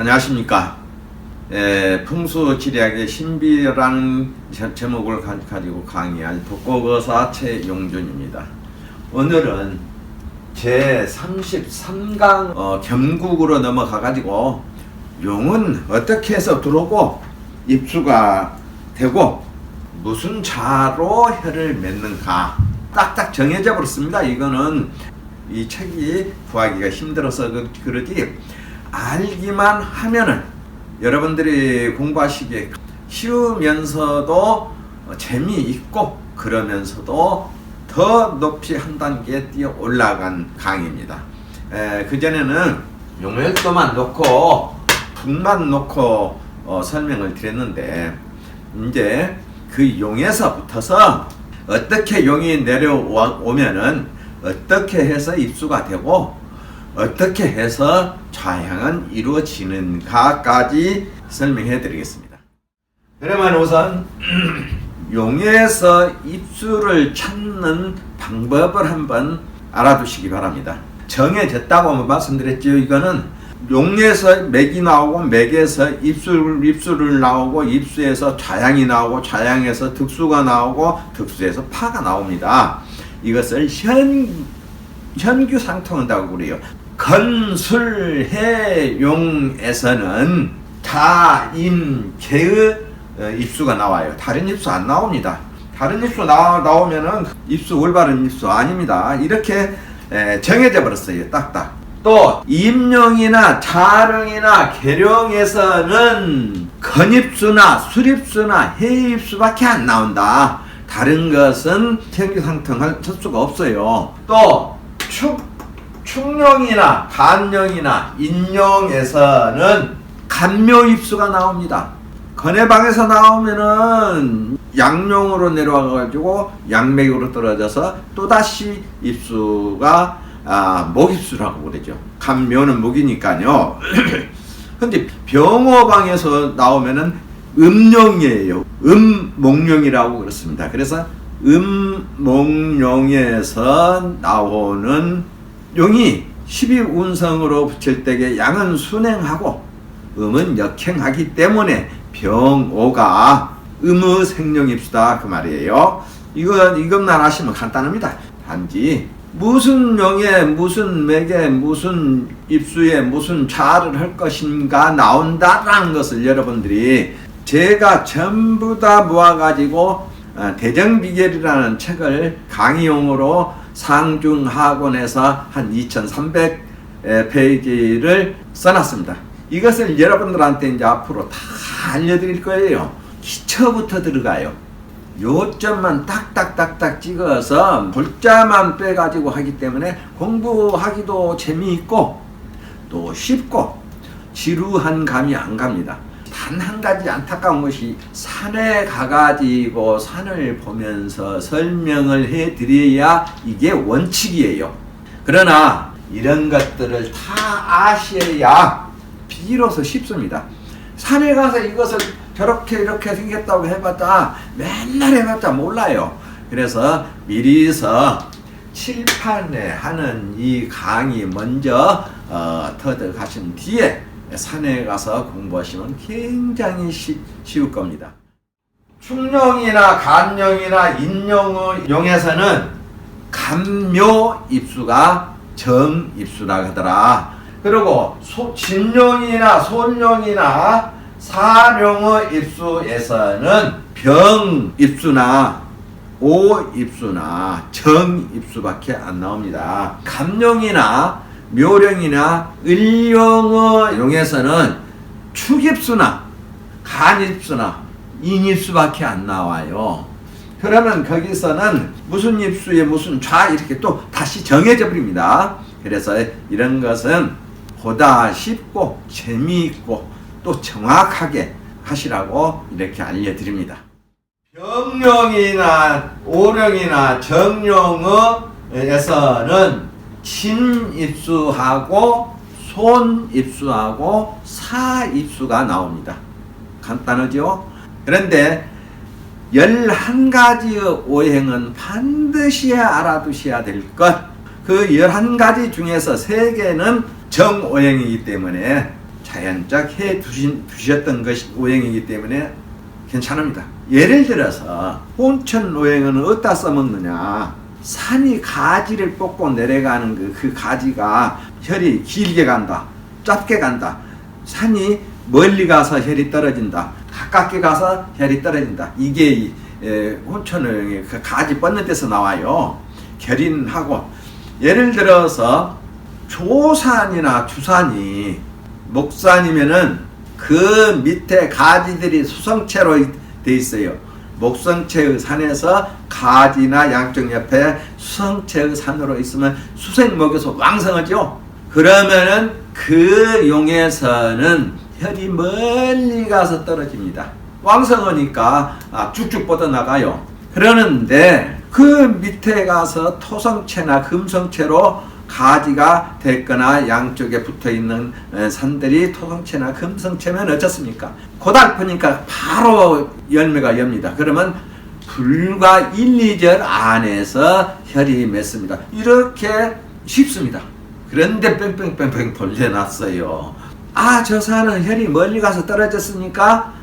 안녕하십니까. 풍수지리학의 신비라는 제목을 가지고 강의할 독곡의사 최용준입니다. 오늘은 제33강 겸국으로 넘어가가지고 용은 어떻게 해서 들어오고 입수가 되고 무슨 자로 혀를 맺는가 딱딱 정해져 버렸습니다. 이거는 이 책이 구하기가 힘들어서 그러지 알기만 하면은 여러분들이 공부하시기에 쉬우면서도 재미있고 그러면서도 더 높이 한 단계 뛰어 올라간 강의입니다. 그전에는 용혈도만 놓고 북만 놓고 설명을 드렸는데 이제 그 용에서부터서 어떻게 용이 내려오면은 어떻게 해서 입수가 되고 어떻게 해서 좌향은 이루어지는가까지 설명해 드리겠습니다. 그러면 우선 용에서 입수를 찾는 방법을 한번 알아두시기 바랍니다. 정해졌다고 말씀드렸죠. 이거는 용에서 맥이 나오고 맥에서 입수를 나오고 입수에서 좌향이 나오고 좌향에서 득수가 나오고 득수에서 파가 나옵니다. 이것을 현규상통한다고 그래요. 건술해용에서는 자임계의 입수가 나와요. 다른 입수 안 나옵니다. 다른 입수 나오면은 입수 올바른 입수 아닙니다. 이렇게 정해져 버렸어요. 딱딱. 또 임용이나 자령이나 계령에서는 건입수나 술입수나 해입수밖에 안 나온다. 다른 것은 현규상통할 수가 없어요. 또 축령이나 간령이나 인령에서는 간묘입수가 나옵니다. 건해방에서 나오면은 양용으로 내려와가지고 양맥으로 떨어져서 또다시 입수가 목입수라고 그러죠. 간묘는 목이니까요. 근데 병호방에서 나오면은 음용이에요. 음목용이라고 그렇습니다. 그래서 음목용에서 나오는 용이 12운성으로 붙일 때에 양은 순행하고 음은 역행하기 때문에 병오가 음의 생령입수다 그 말이에요. 이것만 아시면 간단합니다. 단지 무슨 용에 무슨 맥에 무슨 입수에 무슨 자를 할 것인가 나온다라는 것을 여러분들이 제가 전부 다 모아가지고 대정비결이라는 책을 강의용으로 상중학원에서 한 2300페이지를 써놨습니다. 이것을 여러분들한테 이제 앞으로 다 알려드릴 거예요. 기초부터 들어가요. 요점만 딱딱딱딱 찍어서 골자만 빼가지고 하기 때문에 공부하기도 재미있고 또 쉽고 지루한 감이 안 갑니다. 단 한 가지 안타까운 것이 산에 가가지고 산을 보면서 설명을 해드려야 이게 원칙이에요. 그러나 이런 것들을 다 아셔야 비로소 쉽습니다. 산에 가서 이것을 저렇게 이렇게 생겼다고 해봤자 맨날 해봤자 몰라요. 그래서 미리서 칠판에 하는 이 강의 먼저 터득하신 뒤에 산에 가서 공부하시면 굉장히 쉬울 겁니다. 축령이나 간령이나 인용에서는 간묘 입수가 정 입수라 하더라. 그리고 진령이나 손령이나 사령의 입수에서는 병 입수나 오 입수나 정 입수밖에 안 나옵니다. 감령이나 묘령이나 을령의 용에서는 축입수나 간입수나 인입수밖에 안 나와요. 그러면 거기서는 무슨 입수에 무슨 좌 이렇게 또 다시 정해져 버립니다. 그래서 이런 것은 보다 쉽고 재미있고 또 정확하게 하시라고 이렇게 알려드립니다. 병령이나 오령이나 정령에서는 진입수하고 손입수하고 사입수가 나옵니다. 간단하죠? 그런데 11가지의 오행은 반드시 알아두셔야 될 것. 그 11가지 중에서 3개는 정오행이기 때문에 자연적 해 두셨던 것이 오행이기 때문에 괜찮습니다. 예를 들어서 혼천 오행은 어디다 써먹느냐, 산이 가지를 뽑고 내려가는 그 가지가 혈이 길게 간다, 짧게 간다, 산이 멀리 가서 혈이 떨어진다, 가깝게 가서 혈이 떨어진다. 이게 혼천 오행의 그 가지 뻗는 데서 나와요. 결인하고, 예를 들어서 조산이나 주산이 목산이면은 그 밑에 가지들이 수성체로 돼 있어요. 목성체의 산에서 가지나 양쪽 옆에 수성체의 산으로 있으면 수생목에서 왕성하죠. 그러면은 그 용에서는 혈이 멀리 가서 떨어집니다. 왕성하니까 쭉쭉 뻗어나가요. 그러는데 그 밑에 가서 토성체나 금성체로 가지가 됐거나 양쪽에 붙어있는 산들이 토성체나 금성체면 어떻습니까? 고달프니까 바로 열매가 엽니다. 그러면 불과 1, 2절 안에서 혈이 맺습니다. 이렇게 쉽습니다. 그런데 뺑뺑뺑뺑 돌려놨어요. 저 산은 혈이 멀리 가서 떨어졌으니까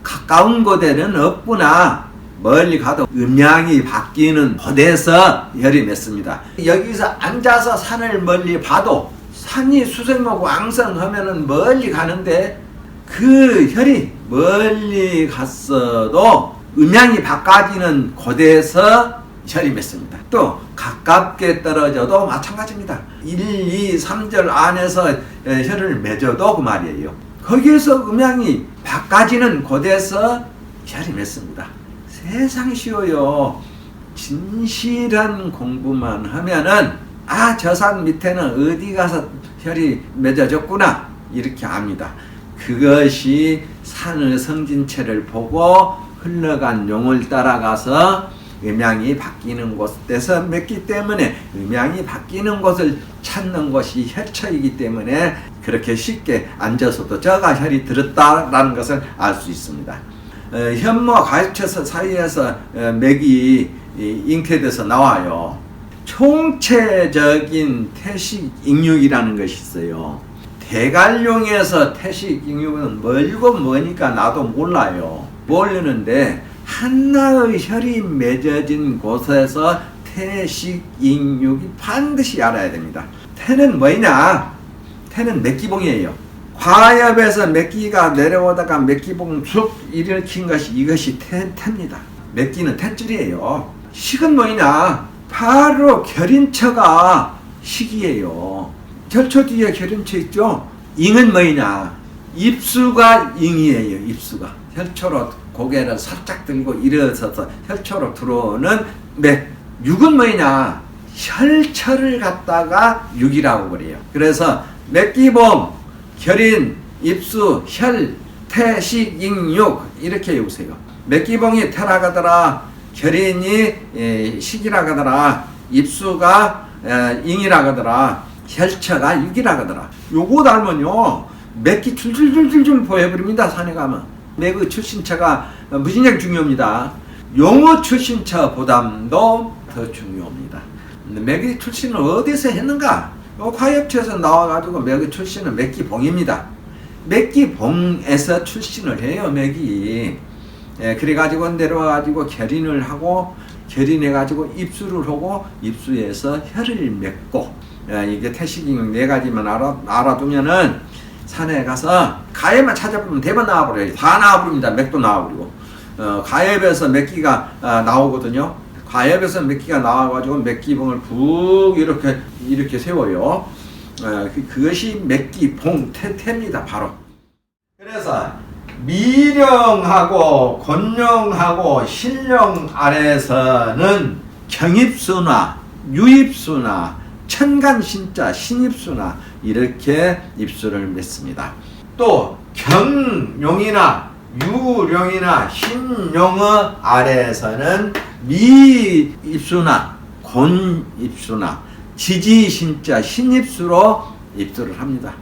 가까운 곳에는 없구나. 멀리 가도 음양이 바뀌는 곳에서 혈이 맺습니다. 여기서 앉아서 산을 멀리 봐도 산이 수생목 왕성하면은 멀리 가는데 그 혈이 멀리 갔어도 음양이 바꿔지는 곳에서 혈이 맺습니다. 또 가깝게 떨어져도 마찬가지입니다. 1, 2, 3절 안에서 혈을 맺어도 그 말이에요. 거기에서 음양이 바꿔지는 곳에서 혈이 맺습니다. 세상이 쉬워요. 진실한 공부만 하면은 저 산 밑에는 어디 가서 혈이 맺어졌구나 이렇게 압니다. 그것이 산의 성진체를 보고 흘러간 용을 따라가서 음양이 바뀌는 곳에서 맺기 때문에 음양이 바뀌는 곳을 찾는 것이 혈처이기 때문에 그렇게 쉽게 앉아서도 저가 혈이 들었다라는 것을 알 수 있습니다. 현모와 가입처 사이에서 맥이 잉태돼서 나와요. 총체적인 태식익육이라는 것이 있어요. 대관룡에서 태식익육은 멀고 머니까 나도 몰라요. 모르는데 하나의 혈이 맺어진 곳에서 태식익육이 반드시 알아야 됩니다. 태는 뭐냐? 태는 맥기봉이에요. 과엽에서 맥기가 내려오다가 맥기봉 쑥 일으킨 것이 이것이 태입니다. 맥기는 태줄이에요. 식은 뭐냐? 바로 결인처가 식이에요. 절초 뒤에 결인처 있죠? 잉은 뭐냐? 입수가 잉이에요. 입수가 혈초로 고개를 살짝 들고 일어서서 혈초로 들어오는 맥. 육은 뭐냐? 혈처를 갖다가 육이라고 그래요. 그래서 맥기봉, 결인, 입수, 혈, 태, 식, 잉, 육 이렇게 외우세요. 맥기봉이 태라가더라, 결인이 식이라가더라, 입수가 잉이라가더라, 혈처가 육이라가더라. 요거 닮으면요 맥기 줄줄줄줄 보여버립니다. 산에 가면 맥의 출신처가 무진장 중요합니다. 용어 출신처보담도 더 중요합니다. 맥의 출신을 어디서 했는가? 과엽처에서 나와가지고 맥의 출신은 맥기봉입니다. 맥기봉에서 출신을 해요. 맥이. 그래가지고 내려와가지고 결인을 하고 결인해가지고 입수를 하고 입수해서 혈을 맺고 이게 태식잉 4가지만 알아두면은 산에 가서 가엽만 찾아보면 대번 나와버려요. 다 나와버립니다. 맥도 나와버리고 가엽에서 맥기가 나오거든요. 가엽에서 맥기가 나와가지고 맥기봉을 푹 이렇게 세워요. 그것이 맥기봉 태입니다. 바로. 그래서 미령하고 곤령하고 신령 아래서는 경입수나 유입수나 천간신자 신입수나 이렇게 입수를 맺습니다. 또 경용이나 유령이나 신용의 아래에서는 미입수나 곤입수나 지지신자 신입수로 입수를 합니다.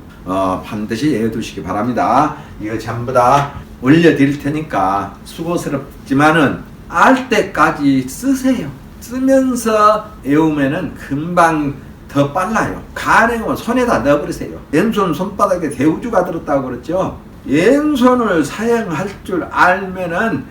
반드시 외워두시기 바랍니다. 이거 전부 다 올려드릴 테니까 수고스럽지만은 알 때까지 쓰세요. 쓰면서 외우면은 금방 더 빨라요. 가능하면 손에다 넣어버리세요. 왼손 손바닥에 대우주가 들었다고 그랬죠. 왼손을 사용할 줄 알면은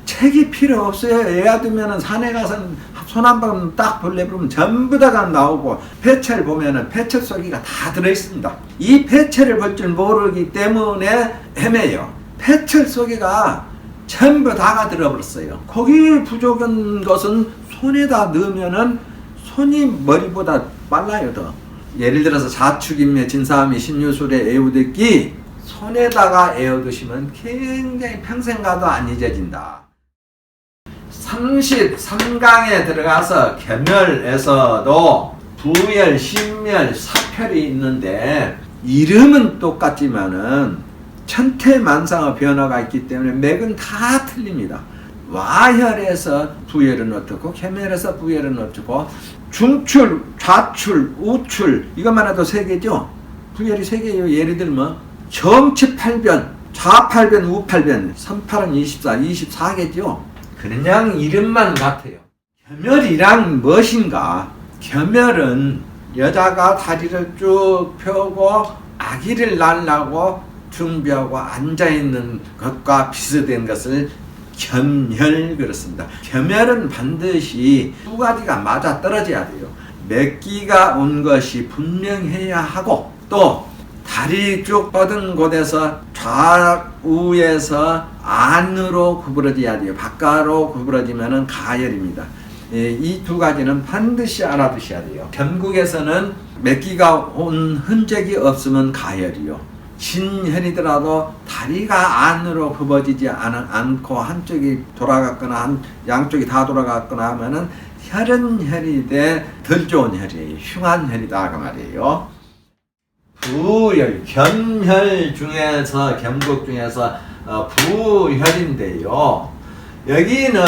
책이 필요 없어요. 애야 두면은 산에 가서는 손 한 방 딱 벌려보면 전부 다가 나오고, 폐채를 보면은 폐채 쏘기가 다 들어있습니다. 이 폐채를 볼 줄 모르기 때문에 헤매요. 폐채 쏘기가 전부 다가 들어버렸어요. 거기 부족한 것은 손에다 넣으면은 손이 머리보다 빨라요. 더 예를 들어서 자축인묘 진사함이 신유술에 애우듣기, 손에다가 애워두시면 굉장히 평생 가도 안 잊어진다. 33강에 들어가서 겸열에서도 부열, 신멸, 사별이 있는데 이름은 똑같지만은 천태만상의 변화가 있기 때문에 맥은 다 틀립니다. 와혈에서 부열은 어떻고, 겸열에서 부열은 어떻고, 중출, 좌출, 우출, 이것만 해도 3개죠. 부열이 3개예요. 예를 들면 정치팔변, 좌팔변, 우팔변, 38은 24, 24개죠. 그냥 이름만 같아요. 겸열이란 무엇인가? 겸열은 여자가 다리를 쭉 펴고 아기를 낳으려고 준비하고 앉아있는 것과 비슷한 것을 겸열 그렇습니다. 겸열은 반드시 2가지가 맞아 떨어져야 돼요. 맥기가 온 것이 분명해야 하고, 또 다리 쭉 뻗은 곳에서 좌우에서 안으로 구부러져야 돼요. 바깥으로 구부러지면은 가열입니다. 이 2가지는 반드시 알아두셔야 돼요. 전국에서는 맥기가 온 흔적이 없으면 가열이요. 진혈이더라도 다리가 안으로 굽어지지 않고 한쪽이 돌아갔거나 양쪽이 다 돌아갔거나 하면은 혈은 혈이 돼 덜 좋은 혈이에요. 흉한 혈이다 그 말이에요. 부열, 겸혈 중에서 겸국 중에서 부혈인데요. 여기는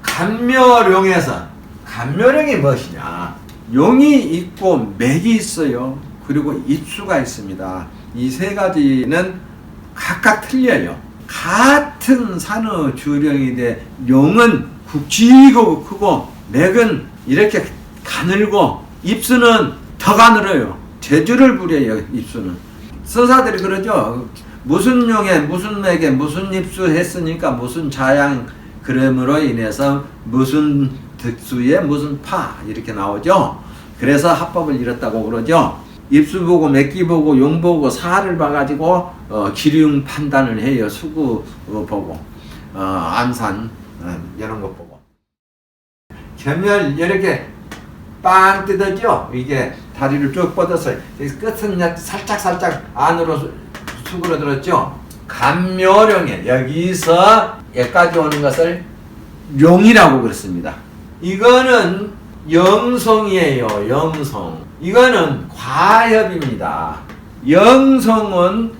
감묘령에서, 감묘령이 무엇이냐? 용이 있고 맥이 있어요. 그리고 입수가 있습니다. 이 3가지는 각각 틀려요. 같은 산의 주령인데 용은 굵직하고 크고 맥은 이렇게 가늘고 입수는 더 가늘어요. 재주를 부려요. 입수는. 서사들이 그러죠. 무슨 용에 무슨 맥에 무슨 입수 했으니까 무슨 자양 그럼으로 인해서 무슨 득수에 무슨 파 이렇게 나오죠. 그래서 합법을 잃었다고 그러죠. 입수 보고 맥기 보고 용 보고 사를 봐가지고 기륭 판단을 해요. 수구 보고 안산 이런 것 보고. 겸열 이렇게 빵 뜯었죠. 이게 다리를 쭉 뻗어서 끝은 살짝 안으로 수그러들었죠. 감묘령에 여기서 여기까지 오는 것을 용이라고 그랬습니다. 이거는 영성이에요. 영성. 이거는 과협입니다. 영성은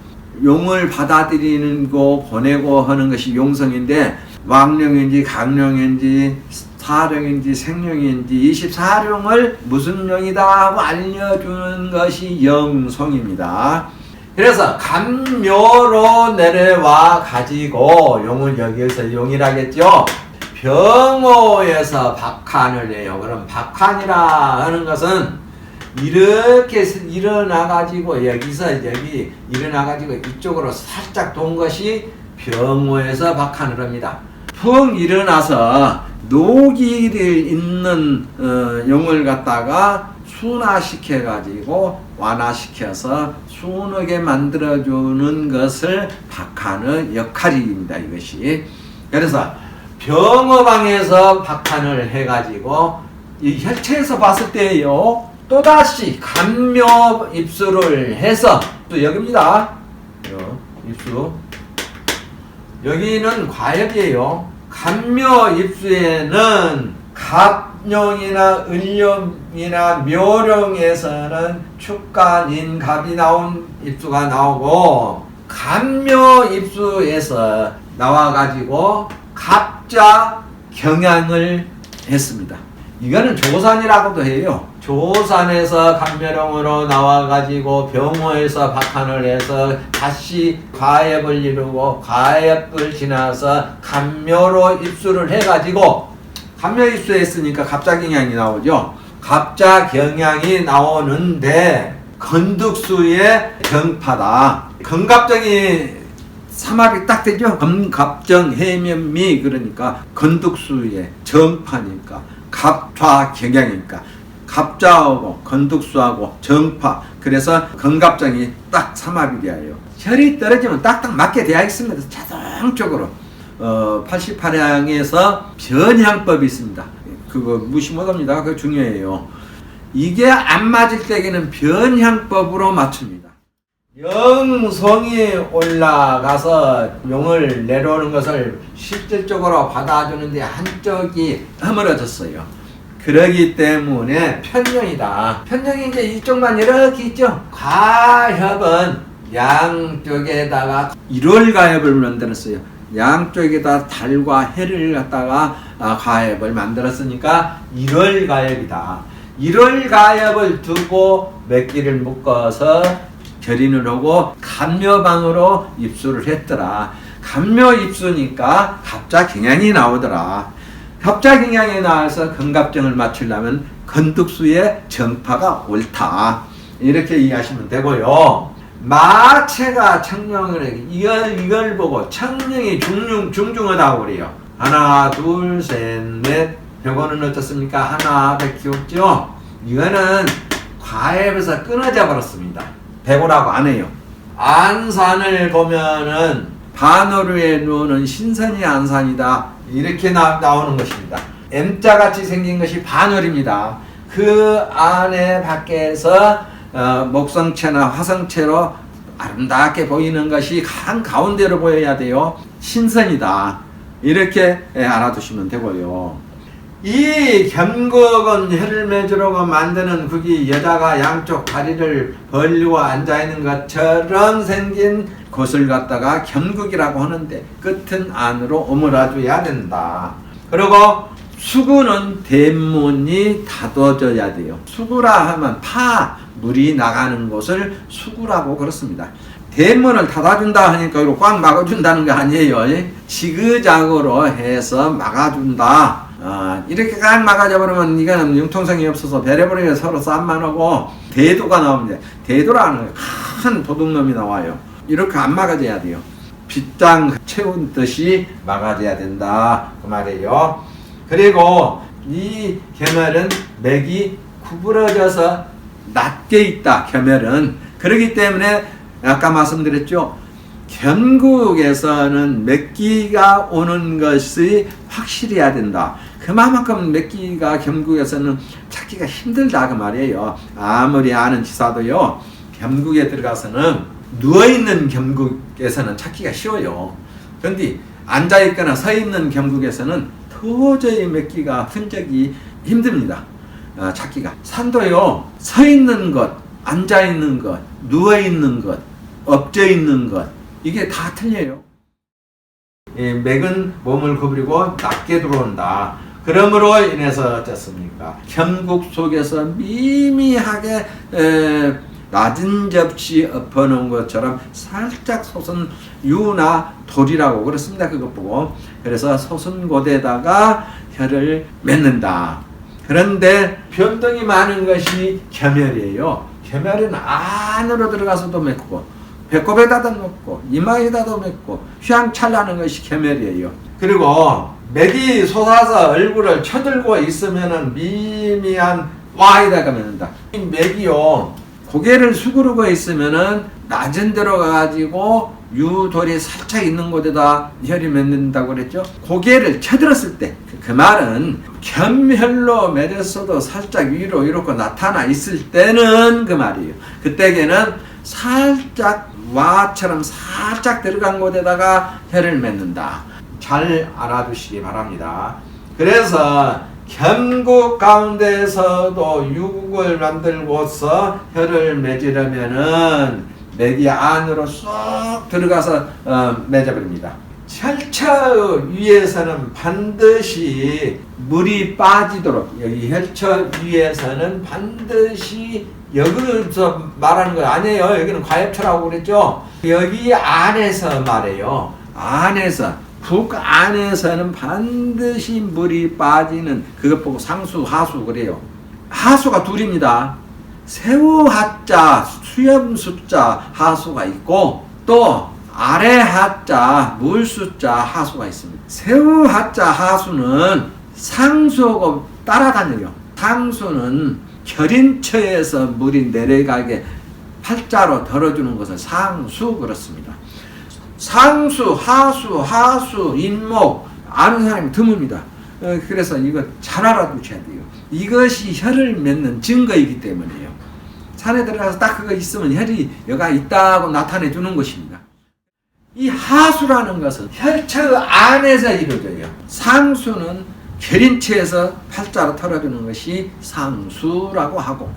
용을 받아들이는 거 보내고 하는 것이 용성인데, 왕령인지 강령인지 사령인지 생령인지 24령을 무슨 용이다 하고 알려주는 것이 영성입니다. 그래서 감묘로 내려와 가지고 용을 여기에서 용이라겠죠. 병호에서 박한을 해요. 그럼 박한이라 하는 것은 이렇게 일어나가지고 여기서 여기 일어나가지고 이쪽으로 살짝 돈 것이 병호에서 박한을 합니다. 푹 일어나서 노기를 있는 용을 갖다가 순화시켜가지고 완화시켜서 순하게 만들어주는 것을 박한의 역할입니다. 이것이. 그래서 병어방에서 박한을 해가지고 이 혈체에서 봤을 때요, 또다시 감묘 입수를 해서, 또 여기입니다. 입수. 여기는 과엽이에요. 감묘 입수에는 갑룡이나 을룡이나 묘룡에서는 축간인 갑이 나온 입수가 나오고, 감묘 입수에서 나와가지고 갑자 경향을 했습니다. 이거는 조산이라고도 해요. 조산에서 감묘령으로 나와가지고 병호에서 박한을 해서 다시 가엽을 이루고 가엽을 지나서 감묘로 입수를 해가지고, 감묘 입수했으니까 갑자경향이 나오죠. 갑자 경향이 나오는데 건득수의 정파다. 건갑정이 삼합이 딱 되죠. 건갑정 해면미 그러니까 건득수의 정파니까 갑좌 경향이니까 갑자하고 건득수하고 정파 그래서 건갑정이 딱 삼합이 되어요. 혈이 떨어지면 딱딱 맞게 되어 있습니다. 자동적으로 88항에서 변향법이 있습니다. 그거 무시 못합니다. 그거 중요해요. 이게 안 맞을 때에는 변향법으로 맞춥니다. 영성이 올라가서 용을 내려오는 것을 실질적으로 받아주는데 한쪽이 허물어졌어요. 그러기 때문에 편령이다. 편령이 이제 이쪽만 이렇게 있죠. 가협은 양쪽에다가 일월가협을 만들었어요. 양쪽에다 달과 해를 갖다가 가협을 만들었으니까 일월가협이다. 일월가협을 두고 몇 끼를 묶어서 결인을 하고 간묘방으로 입수를 했더라. 간묘 입수니까 갑자 경향이 나오더라. 갑자 경향이 나와서 건갑정을 맞추려면 건득수의 정파가 옳다. 이렇게 이해하시면 되고요. 마체가 청명을 해. 이걸 보고 청명이 중중하다고 그래요. 하나, 둘, 셋, 넷. 요거는 어떻습니까? 하나, 밖에 없죠? 이거는 과앱에서 끊어져 버렸습니다. 배고라고 안 해요. 안산을 보면은 반어루에 누우는 신선이 안산이다. 이렇게 나오는 것입니다. M자 같이 생긴 것이 반월입니다. 그 안에 밖에서 목성체나 화성체로 아름답게 보이는 것이 한가운데로 보여야 돼요. 신선이다. 이렇게 알아두시면 되고요. 이 겸국은 혀를 맺으려고 만드는 국이 여자가 양쪽 다리를 벌리고 앉아있는 것처럼 생긴 곳을 갖다가 겸국이라고 하는데 끝은 안으로 오므라줘야 된다. 그리고 수구는 대문이 닫아져야 돼요. 수구라 하면 물이 나가는 곳을 수구라고 그렇습니다. 대문을 닫아준다 하니까 이거 꽉 막아준다는 거 아니에요. 지그작으로 해서 막아준다. 이렇게 꽉 막아져 버리면 이거는 융통성이 없어서 배려버리면 서로 싸움만 하고 대도가 나옵니다. 대도라는 큰 도둑놈이 나와요. 이렇게 안 막아져야 돼요. 빗장 채운 듯이 막아져야 된다 그 말이에요. 그리고 이 계멸은 맥이 구부러져서 낮게 있다. 계멸은 그렇기 때문에 아까 말씀드렸죠. 견국에서는 맥기가 오는 것이 확실해야 된다. 그만큼 맥기가 견국에서는 찾기가 힘들다 그 말이에요. 아무리 아는 지사도요. 견국에 들어가서는 누워있는 견국에서는 찾기가 쉬워요. 그런데 앉아있거나 서있는 견국에서는 도저히 맥기가 흔적이 힘듭니다. 찾기가. 산도요. 서있는 것, 앉아있는 것, 누워있는 것, 엎져있는 것 이게 다 틀려요. 맥은 몸을 구부리고 낮게 들어온다. 그러므로 인해서 어떻습니까? 견국 속에서 미미하게 낮은 접시 엎어놓은 것처럼 살짝 솟은 유나 돌이라고 그렇습니다. 그것 보고. 그래서 솟은 곳에다가 혀를 맺는다. 그런데 변동이 많은 것이 겸혈이에요. 겸혈은 안으로 들어가서도 맺고 배꼽에다도 맺고 이마에다도 맺고 휘황찬란한 것이 겸혈이에요. 그리고 맥이 솟아서 얼굴을 쳐들고 있으면은 미미한 와에다가 맺는다. 이 맥이요 고개를 수그르고 있으면은 낮은 데로 가가지고 유돌이 살짝 있는 곳에다 혈이 맺는다고 그랬죠. 고개를 쳐들었을 때 그 말은 겸혈로 맺었어도 살짝 위로 이렇게 나타나 있을 때는 그 말이에요. 그때에는 살짝 와처럼 살짝 들어간 곳에다가 혈을 맺는다. 잘 알아두시기 바랍니다. 그래서 견국 가운데서도 유국을 만들고서 혈을 맺으려면은 맥이 안으로 쏙 들어가서 맺어버립니다. 혈처 위에서는 반드시 물이 빠지도록 여기 혈처 위에서는 반드시 여기서 말하는 거 아니에요. 여기는 과엽처라고 그랬죠. 여기 안에서 말해요. 안에서 북 안에서는 반드시 물이 빠지는 그것 보고 상수 하수 그래요. 하수가 둘입니다. 새우 하자, 수염 숫자 하수가 있고 또 아래 하자, 물 숫자 하수가 있습니다. 새우 하자 하수는 상수하고 따라다녀요. 상수는 결인처에서 물이 내려가게 팔자로 덜어주는 것을 상수 그렇습니다. 상수, 하수, 하수, 인목 아는 사람이 드뭅니다. 그래서 이거 잘 알아두셔야 돼요. 이것이 혈을 맺는 증거이기 때문에요. 산에 들어가서 딱 그거 있으면 혈이 여가 있다고 나타내 주는 것입니다. 이 하수라는 것은 혈처 안에서 이루어져요. 상수는 결인체에서 팔자로 털어주는 것이 상수라고 하고,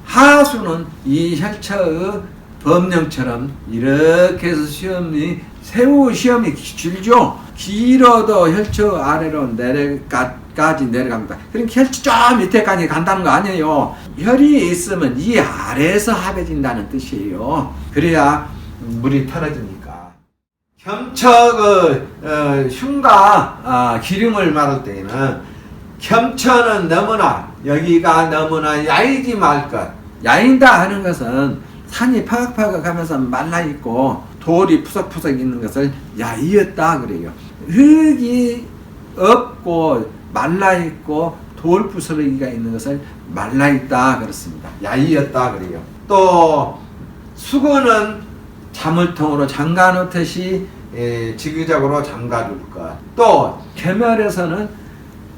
하수는 이 혈처의 법령처럼 이렇게 해서 새우 시험이 길죠. 길어도 혈처 아래로 내려까지 내려갑니다. 그러니까 혈처 저 밑에까지 간다는 거 아니에요. 혈이 있으면 이 아래에서 합해진다는 뜻이에요. 그래야 물이 털어지니까. 겸처의 흉과 기름을 말할 때에는 겸처는 너무나 여기가 너무나 야이지 말 것. 야인다 하는 것은 산이 파각파각 하면서 말라있고 돌이 푸석푸석 있는 것을 야이었다 그래요. 흙이 없고 말라있고 돌부스러기가 있는 것을 말라있다 그렇습니다. 야이었다 그래요. 또 수건은 자물통으로 잠가놓듯이 지그적으로 잠가줄 것. 또 겸혈에서는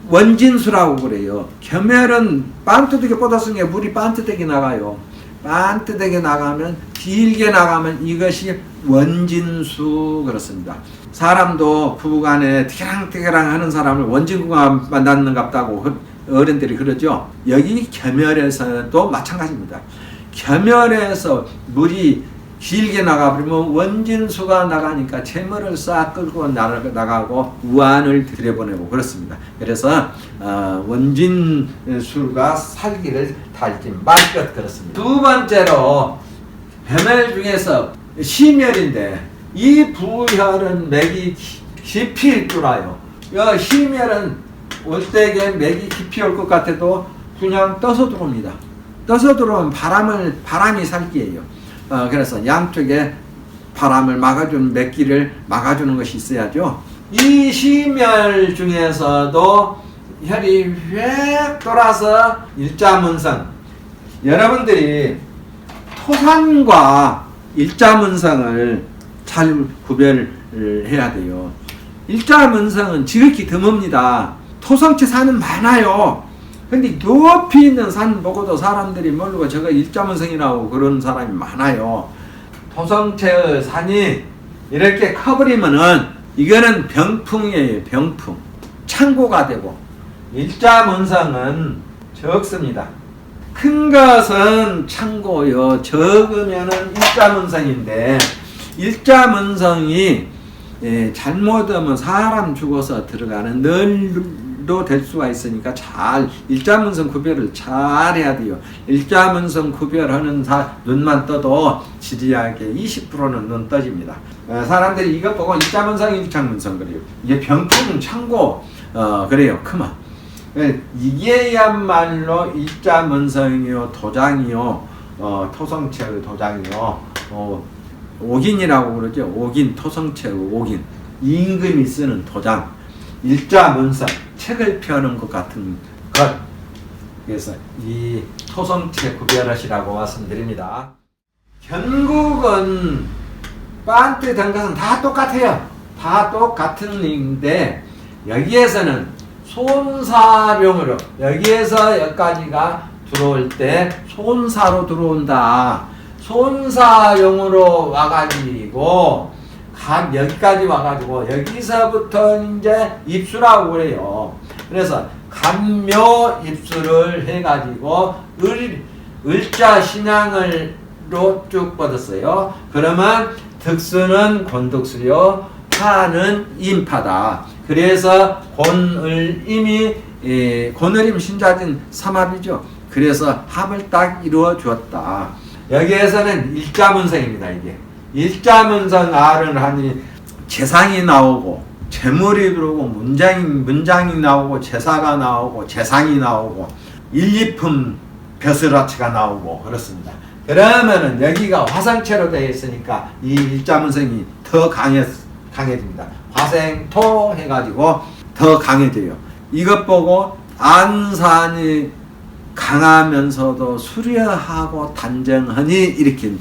원진수라고 그래요. 겸혈은 반뜨되게 뻗었으니까 물이 반뜨되게 나가요. 반뜨되게 나가면 길게 나가면 이것이 원진수 그렇습니다. 사람도 부부간에 티랑티랑 하는 사람을 원진구가 만났는갑다고 어른들이 그러죠. 여기 겸혈에서도 마찬가지입니다. 겸혈에서 물이 길게 나가버리면 원진수가 나가니까 채물을 싹 끌고 나가고 우환을 들여보내고 그렇습니다. 그래서 원진수가 살기를 달지 말 것 그렇습니다. 두 번째로 배멸 중에서 시멸인데 이 부혈은 맥이 깊이 뚫어요. 이 시멸은 올 때에 맥이 깊이 올 것 같아도 그냥 떠서 들어옵니다. 떠서 들어오면 바람이 살기예요. 그래서 양쪽에 바람을 막아주는 맥기를 막아주는 것이 있어야죠. 이 시멸 중에서도 혈이 휙 돌아서 일자문성. 여러분들이 토산과 일자문성을 잘 구별을 해야 돼요. 일자문성은 지극히 드뭅니다. 토성체 산은 많아요. 근데 높이 있는 산 보고도 사람들이 모르고 저거 일자문성이라고 그런 사람이 많아요. 토성체의 산이 이렇게 커버리면은 이거는 병풍이에요. 병풍. 창고가 되고 일자문성은 적습니다. 큰 것은 창고요. 적으면은 일자문성인데 일자문성이 잘못하면 사람 죽어서 들어가는 널도 될 수가 있으니까 잘 일자문성 구별을 잘 해야 돼요. 일자문성 구별하는 눈만 떠도 지리하게 20%는 눈 떠집니다. 사람들이 이것 보고 일자문성, 일창문성 그래요. 이게 병풍, 창고 그래요. 크면 이게야말로 일자문성이요, 도장이요, 토성체의 도장이요, 옥인이라고 그러죠. 옥인, 토성체의 옥인, 임금이 쓰는 도장, 일자문성, 책을 펴는 것 같은 것. 그래서 이 토성체 구별하시라고 말씀드립니다. 결국은 반트 된 것은 다 똑같아요. 다 똑같은 인데 여기에서는 손사룡으로 여기에서 여기까지가 들어올 때 손사로 들어온다. 손사용으로 와가지고 여기까지 와가지고 여기서부터 이제 입수라고 그래요. 그래서 간묘 입수를 해가지고 을자 신앙을로 쭉 뻗었어요. 그러면 득수는 곤득수요, 파는 인파다. 그래서 곤을임이 곤을임 신자진 삼합이죠. 그래서 합을 딱 이루어 주었다. 여기에서는 일자문성입니다. 이게 일자문성 R을 하니 재상이 나오고 재물이 들어오고 문장이 나오고 제사가 나오고 재상이 나오고 일리품 벼슬아치가 나오고 그렇습니다. 그러면은 여기가 화생체로 되어 있으니까 이 일자문성이 더 강해집니다. 화생토 해가지고 더 강해져요. 이것 보고 안산이 강하면서도 수려하고 단정하니 이렇게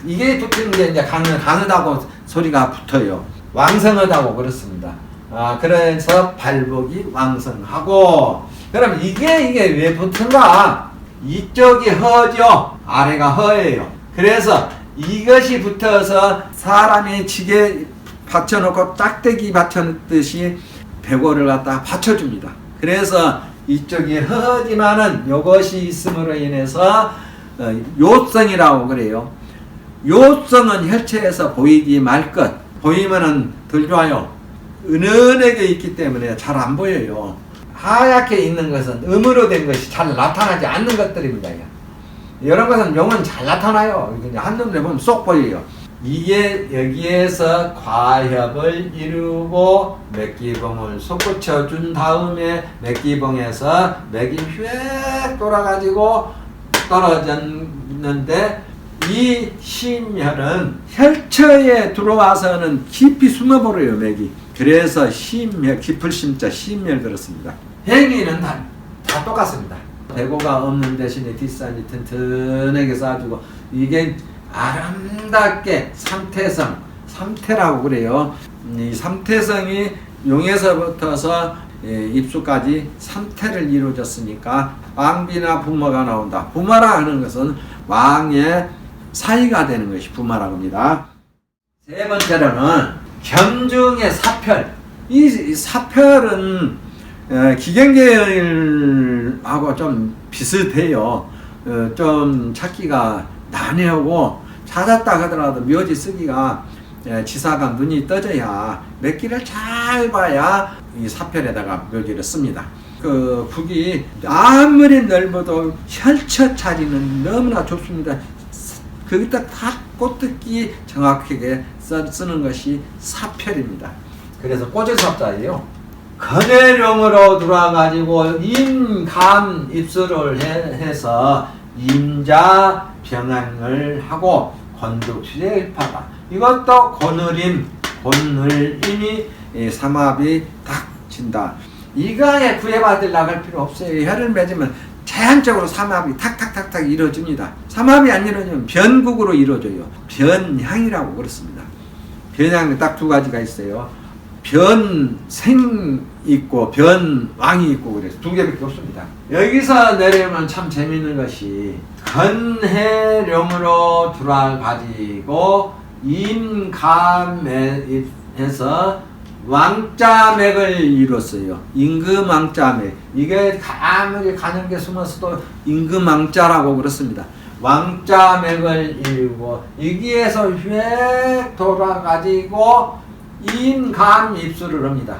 이게 붙이는 게 이제 강하다고 소리가 붙어요. 왕성하다고 그렇습니다. 그래서 발복이 왕성하고, 그럼 이게 왜 붙은가? 이쪽이 허죠. 아래가 허예요. 그래서 이것이 붙어서 사람이 지게 받쳐놓고 짝대기 받쳐놓듯이 배고를 갖다 받쳐줍니다. 그래서 이쪽이 허지만은 이것이 있음으로 인해서 요성이라고 그래요. 요성은 혈체에서 보이기 말 것. 보이면은 덜 좋아요. 은은하게 있기 때문에 잘 안 보여요. 하얗게 있는 것은 음으로 된 것이 잘 나타나지 않는 것들입니다. 이런 것은 용은 잘 나타나요. 한눈에 보면 쏙 보여요. 이게 여기에서 과협을 이루고 맥기봉을 솟구쳐 준 다음에 맥기봉에서 맥이 휙 돌아가지고 떨어졌는데, 이 심혈은 혈처에 들어와서는 깊이 숨어버려요, 맥이. 그래서 심혈, 깊을 심자 심혈 들었습니다. 행위는 다 똑같습니다. 배고가 없는 대신에 뒷산이 튼튼하게 쌓아주고, 이게 아름답게 삼태라고 그래요. 이 삼태성이 용에서부터서 입수까지 삼태를 이루어졌으니까 왕비나 부모가 나온다. 부모라 하는 것은 왕의 사이가 되는 것이 부모라고 합니다. 세 번째로는 겸중의 사펼. 이 사펼은 기경계열하고 좀 비슷해요. 좀 찾기가 난해하고, 찾았다 하더라도 묘지 쓰기가 지사가 눈이 떠져야 몇 길을 잘 봐야 이 사펼에다가 묘지를 씁니다. 그 북이 아무리 넓어도 혈처 자리는 너무나 좁습니다. 거기다 다 꽃듣기 정확하게 쓰는 것이 사펼입니다. 그래서 꽂을 삽자예요. 건해령으로 들어와가지고 임감 입수를 해서 임자 병행을 하고 건득수제일파다. 이것도 고늘임이 삼합이 딱 진다. 이거에 구애받으려고 할 필요 없어요. 혈을 맺으면 자연적으로 삼합이 탁탁탁탁 이루어집니다. 삼합이 안 이루어지면 변국으로 이루어져요. 변향이라고 그렇습니다. 변향이 딱 두 가지가 있어요. 변생 있고 변왕이 있고, 그래서 두 개밖에 없습니다. 여기서 내려오면 참 재밌는 것이 건해령으로 들어가지고 임감에서 왕자맥을 이뤘어요. 임금왕자맥. 이게 아무리 가는 게 숨었어도 임금왕자라고 그렇습니다. 왕자맥을 이루고 여기에서 휙 돌아가지고 임감 입수를 합니다.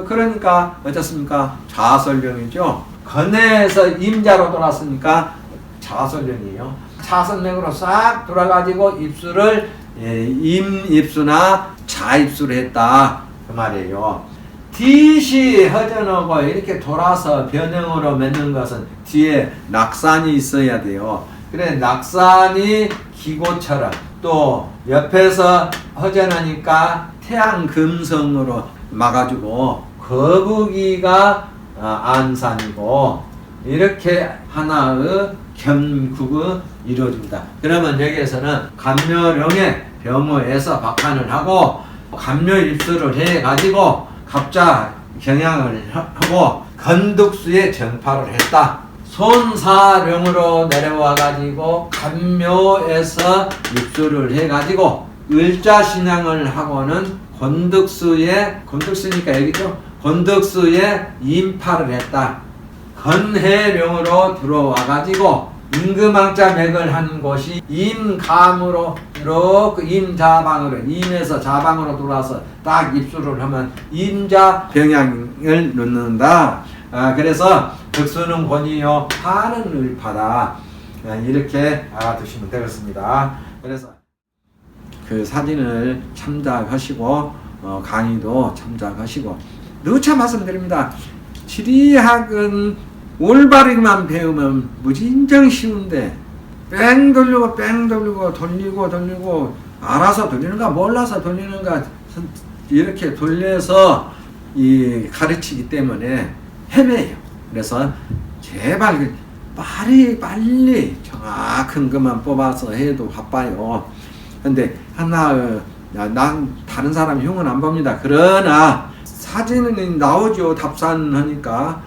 그러니까 어떻습니까? 자설령이죠. 건해에서 임자로 돌았으니까 자설령이에요. 자설령으로 싹 돌아가지고 입수를 임입수나 자입수를 했다, 그 말이에요. 뒷이 허전하고 이렇게 돌아서 변형으로 맺는 것은 뒤에 낙산이 있어야 돼요. 그래, 낙산이 기고처럼, 또 옆에서 허전하니까 태양금성으로 막아주고, 거북이가 안산이고, 이렇게 하나의 겸국을 이루어집니다. 그러면 여기에서는 감묘령의 병호에서 박한을 하고 감묘 입수를 해가지고 갑자 경향을 하고 건득수에 전파를 했다. 손사령으로 내려와가지고 감묘에서 입수를 해가지고 을자신앙을 하고는 건득수니까 여기죠. 건득수에 임파를 했다. 건해령으로 들어와가지고 임금왕자 맥을 한 곳이 임감으로 이렇게 임자방으로, 임에서 자방으로 들어와서 딱 입수를 하면 임자 병양을 넣는다. 그래서 득수는 권이요 파는 을파다. 이렇게 알아두시면 되겠습니다. 그래서 그 사진을 참작하시고 강의도 참작하시고, 누차 말씀드립니다. 지리학은 올바르게만 배우면 무진장 쉬운데 뺑 돌리고 뺑 돌리고 돌리고 알아서 돌리는가 몰라서 돌리는가 이렇게 돌려서 이 가르치기 때문에 헤매요. 그래서 제발 빨리 정확한 것만 뽑아서 해도 바빠요. 근데 난 다른 사람 흉은 안 봅니다. 그러나 사진은 나오죠. 답산하니까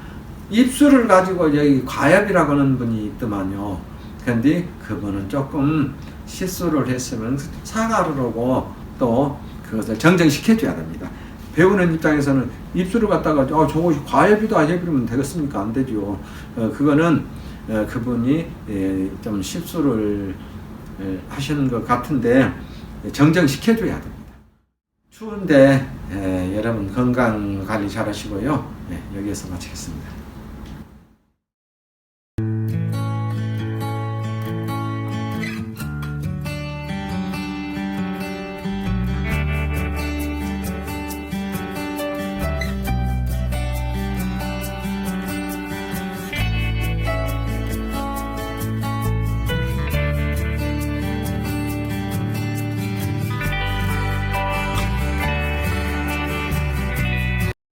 입술을 가지고 여기 과엽이라고 하는 분이 있더만요. 근데 그분은 조금 실수를 했으면 사과를 하고 또 그것을 정정시켜줘야 됩니다. 배우는 입장에서는 입술을 갖다가 저것이 과엽이다 해버리면 되겠습니까? 안 되죠. 그거는 그분이 좀 실수를 하시는 것 같은데 정정시켜줘야 됩니다. 추운데 여러분 건강 관리 잘 하시고요. 여기에서 마치겠습니다.